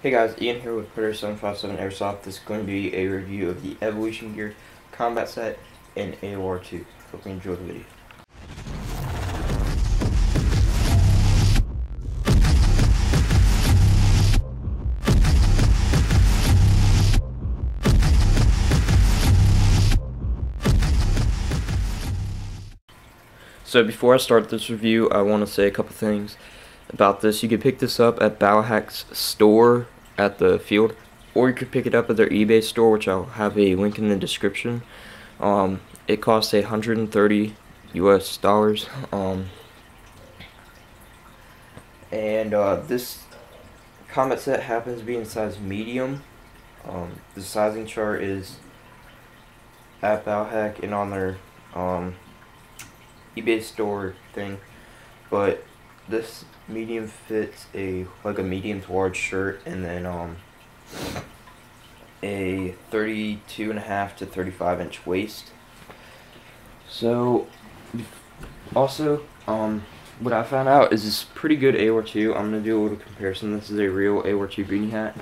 Hey guys, Ian here with Predator 757 Airsoft. This is going to be a review of the Evolution Gear Combat Set in AOR 2. Hope you enjoy the video. So before I start this review, I want to say a couple things about this. You can pick this up at Ballahack's store at the field, or you could pick it up at their eBay store, which I'll have a link in the description. It costs $130 US. This combat set happens to be in size medium. The sizing chart is at Ballahack and on their eBay store thing, but this medium fits like a medium to large shirt, and then a 32.5 to 35-inch waist. So also what I found out is this pretty good AOR 2. I'm gonna do a little comparison. This is a real AOR 2 beanie hat,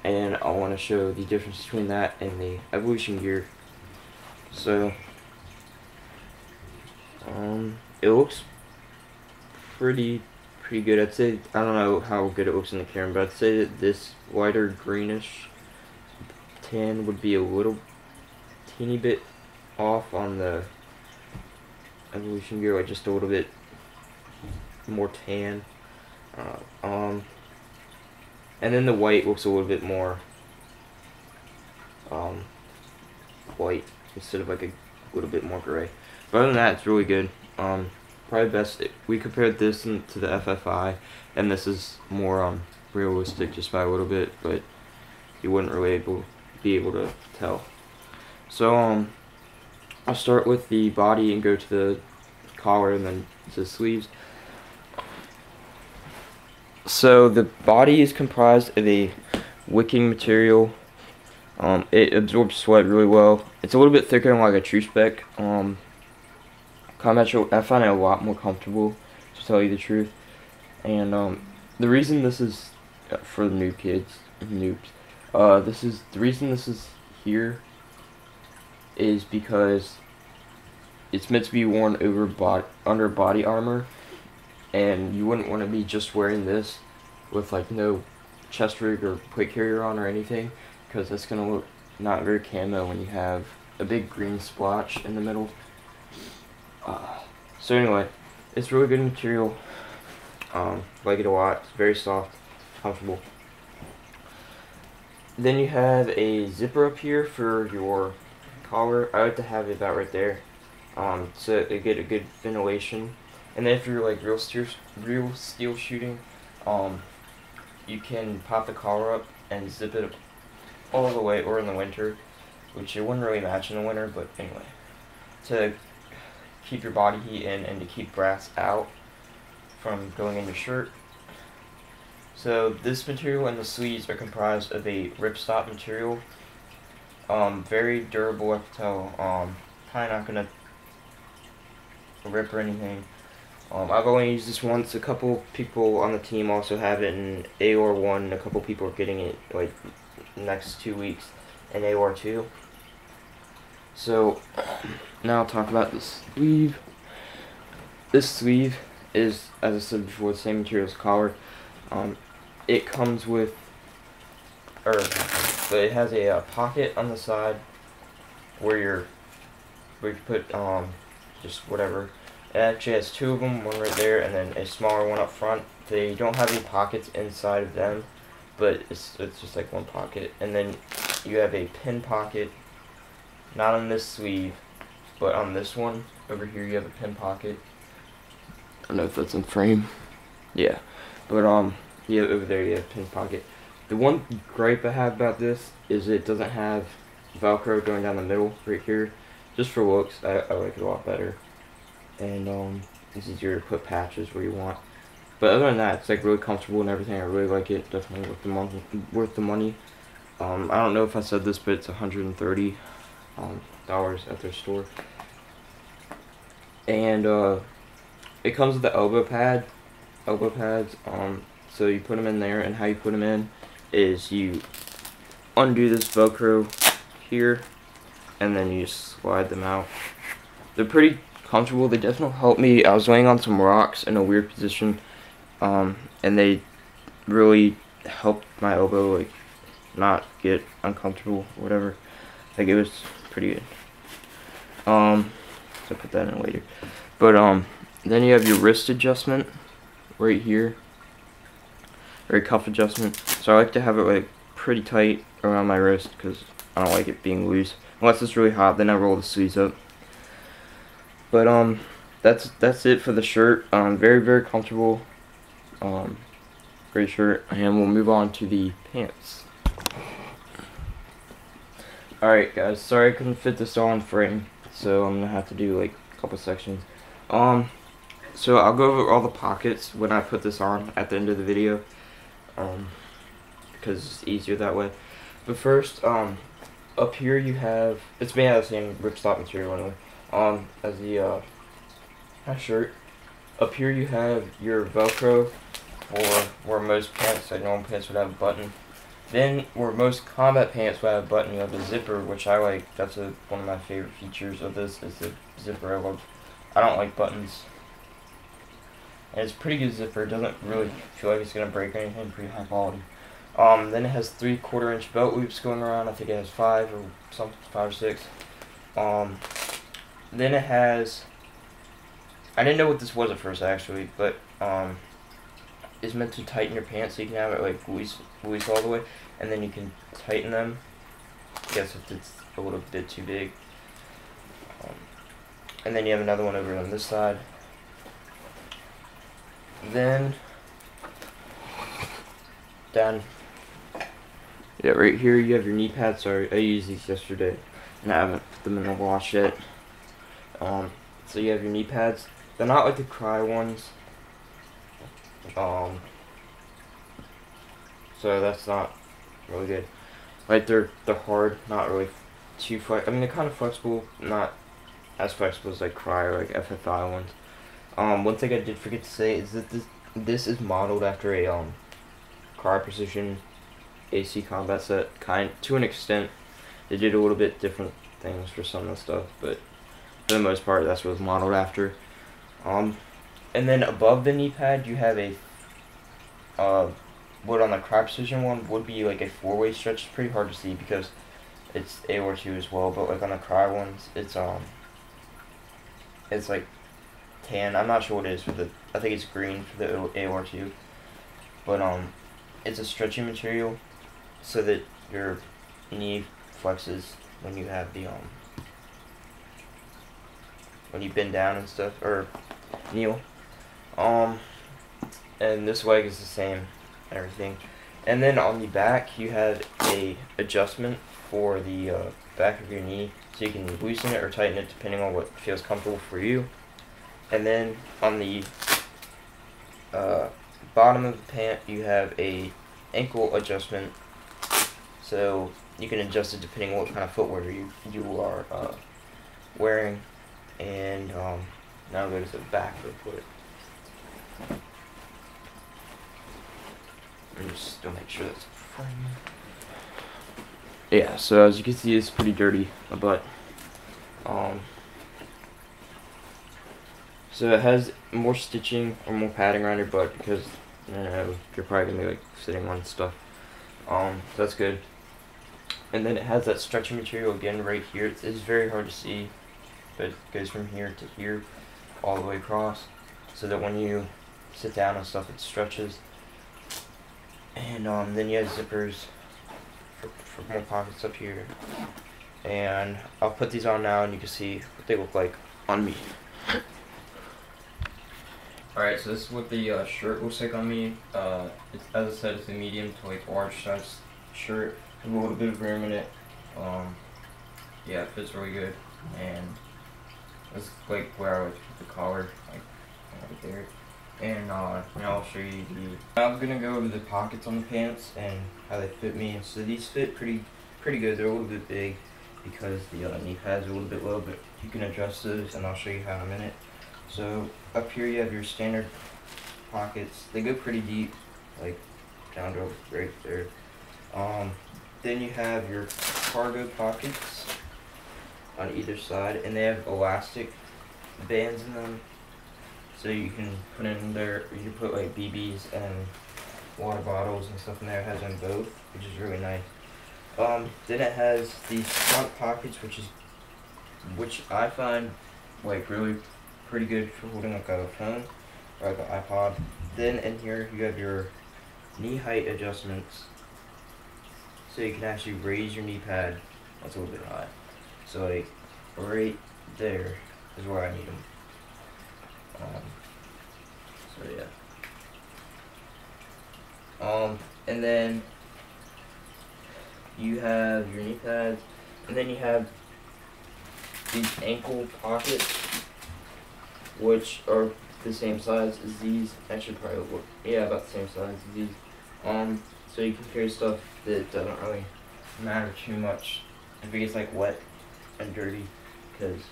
and I want to show the difference between that and the Evolution Gear. So it looks pretty good. I'd say, I don't know how good it looks in the camera, but I'd say that this lighter greenish tan would be a little teeny bit off on the Evolution Gear, like just a little bit more tan. And then the white looks a little bit more white instead of like a little bit more gray. But other than that, it's really good. Probably best, we compared this to the FFI, and this is more realistic just by a little bit, but you wouldn't really be able to tell. So I'll start with the body and go to the collar and then to the sleeves. So the body is comprised of a wicking material. It absorbs sweat really well. It's a little bit thicker than like a true spec. Combat shirt, I find it a lot more comfortable, to tell you the truth. And the reason this is for the new kids, noobs, the reason this is here is because it's meant to be worn over under body armor, and you wouldn't want to be just wearing this with like no chest rig or plate carrier on or anything, because that's gonna look not very camo when you have a big green splotch in the middle. So anyway, it's really good material. Like it a lot. It's very soft, comfortable. Then you have a zipper up here for your collar. I like to have it about right there, so you get a good ventilation. And then if you're like real steel shooting, you can pop the collar up and zip it all the way, or in the winter, which it wouldn't really match in the winter, but anyway, to keep your body heat in and to keep brass out from going in your shirt. So this material and the sleeves are comprised of a ripstop material. Very durable, I can tell. Probably not gonna rip or anything. I've only used this once. A couple people on the team also have it in AOR 1, and a couple people are getting it like next 2 weeks in AOR 2. So now I'll talk about the sleeve. This sleeve is, as I said before, the same material as the collar. It comes with, but it has a pocket on the side where you put just whatever. It actually has two of them, one right there and then a smaller one up front. They don't have any pockets inside of them, but it's just like one pocket. And then you have a pin pocket, not on this sleeve, but on this one over here you have a pin pocket. I don't know if that's in frame. Yeah, but yeah, over there you have a pin pocket. The one gripe I have about this is it doesn't have Velcro going down the middle right here. Just for looks, I like it a lot better. And it's easier to put patches where you want. But other than that, it's like really comfortable and everything. I really like it. Definitely worth the money. I don't know if I said this, but it's $130 at their store. And it comes with the elbow pads. So you put them in there, and how you put them in is you undo this Velcro here, and then you slide them out. They're pretty comfortable. They definitely helped me. I was laying on some rocks in a weird position, and they really helped my elbow like not get uncomfortable or whatever. Like, it was pretty good. So I'll put that in later. But then you have your wrist adjustment right here, or cuff adjustment. So I like to have it like pretty tight around my wrist because I don't like it being loose. Unless it's really hot, then I roll the sleeves up. But that's it for the shirt. Very, very comfortable. Great shirt. And we'll move on to the pants. Alright guys, sorry I couldn't fit this all in frame, so I'm gonna have to do like a couple sections. So I'll go over all the pockets when I put this on at the end of the video, because it's easier that way. But first, up here you have, it's made out of the same ripstop material anyway, as the shirt. Up here you have your Velcro, or where most pants, like normal pants, would have a button. Then, where most combat pants would have a button, you have the zipper, which I like. That's one of my favorite features of this, is the zipper. I don't like buttons. And it's a pretty good zipper. It doesn't really feel like it's going to break or anything. Pretty high quality. Then it has 3/4 inch belt loops going around. I think it has 5 or something, 5 or 6. Then it has, I didn't know what this was at first actually, but it's meant to tighten your pants, so you can have it like loose all the way, and then you can tighten them. I guess if it's a little bit too big. And then you have another one over on this side. Then down, yeah, right here you have your knee pads. Sorry, I used these yesterday and I haven't put them in the wash yet. So you have your knee pads. They're not like the Cry ones. So that's not really good. Like, they're hard, not really too I mean, they're kind of flexible, not as flexible as like Cry or like FFI ones. One thing I did forget to say is that this is modeled after a Cry Precision AC combat set, to an extent. They did a little bit different things for some of the stuff, but for the most part, that's what it's modeled after. And then above the knee pad, you have a what on the Cry Precision one would be like a 4-way stretch. It's pretty hard to see because it's AOR2 as well, but like on the Cry ones, it's like tan. I'm not sure what it is for the, I think it's green for the AOR2, but it's a stretchy material so that your knee flexes when you have the when you bend down and stuff, or kneel. And this leg is the same, everything. And then on the back you have a adjustment for the back of your knee, so you can loosen it or tighten it depending on what feels comfortable for you. And then on the bottom of the pant you have a ankle adjustment, so you can adjust it depending on what kind of footwear you are wearing. And now go to the back real quick. And just still make sure that's frame. Yeah, so as you can see, it's pretty dirty, but so it has more stitching or more padding around your butt because you're probably gonna be like sitting on stuff. So that's good. And then it has that stretchy material again right here. It's very hard to see, but it goes from here to here all the way across, so that when you sit down and stuff, it stretches. And then you have zippers for more pockets up here. And I'll put these on now and you can see what they look like on me. Alright, so this is what the shirt looks like on me. It's, as I said, it's a medium to like large size shirt. There's a little bit of room in it. Yeah, it fits really good. And that's like where I would put the collar, like right there. And now I'll show you I'm gonna go over the pockets on the pants and how they fit me. So these fit pretty good. They're a little bit big because the knee pads are a little bit low, but you can adjust those, and I'll show you how in a minute. So up here you have your standard pockets. They go pretty deep, like down to right there. Then you have your cargo pockets on either side, and they have elastic bands in them, so you can put in there. You can put like BBs and water bottles and stuff in there. It has them both, which is really nice. Then it has these front pockets, which I find like really pretty good for holding like a phone or like an iPod. Then in here you have your knee height adjustments, so you can actually raise your knee pad. That's a little bit high, so like right there is where I need them. So yeah. And then you have your knee pads, and then you have these ankle pockets, which are the same size as these. Actually, probably look, yeah, about the same size as these. So you can carry stuff that doesn't really matter too much if it gets like wet and dirty, because it's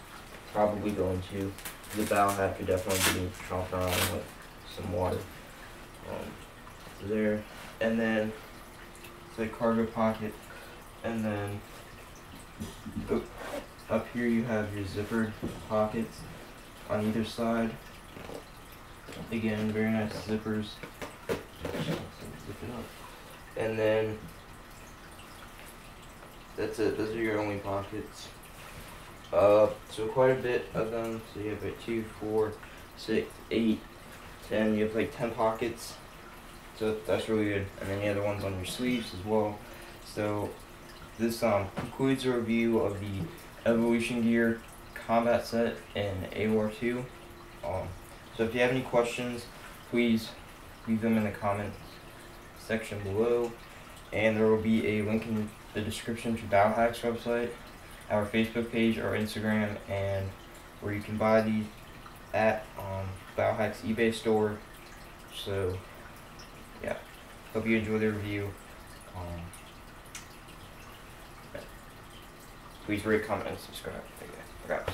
probably going to. The Ballahack could definitely be chopped around with some water. So there, and then it's a cargo pocket, and then up here you have your zippered pockets on either side. Again, very nice zippers. Zip it up. And then that's it. Those are your only pockets. So quite a bit of them. So you have like 2, 4, 6, 8, 10. You have like 10 pockets. So that's really good. And then the other ones on your sleeves as well. So this concludes a review of the Evolution Gear combat set in AWAR 2. So if you have any questions, please leave them in the comments section below, and there will be a link in the description to Ballahack's website, our Facebook page, our Instagram, and where you can buy these at Ballahack's eBay store. So yeah, hope you enjoy the review. Please rate, comment, and subscribe. Okay, forgot.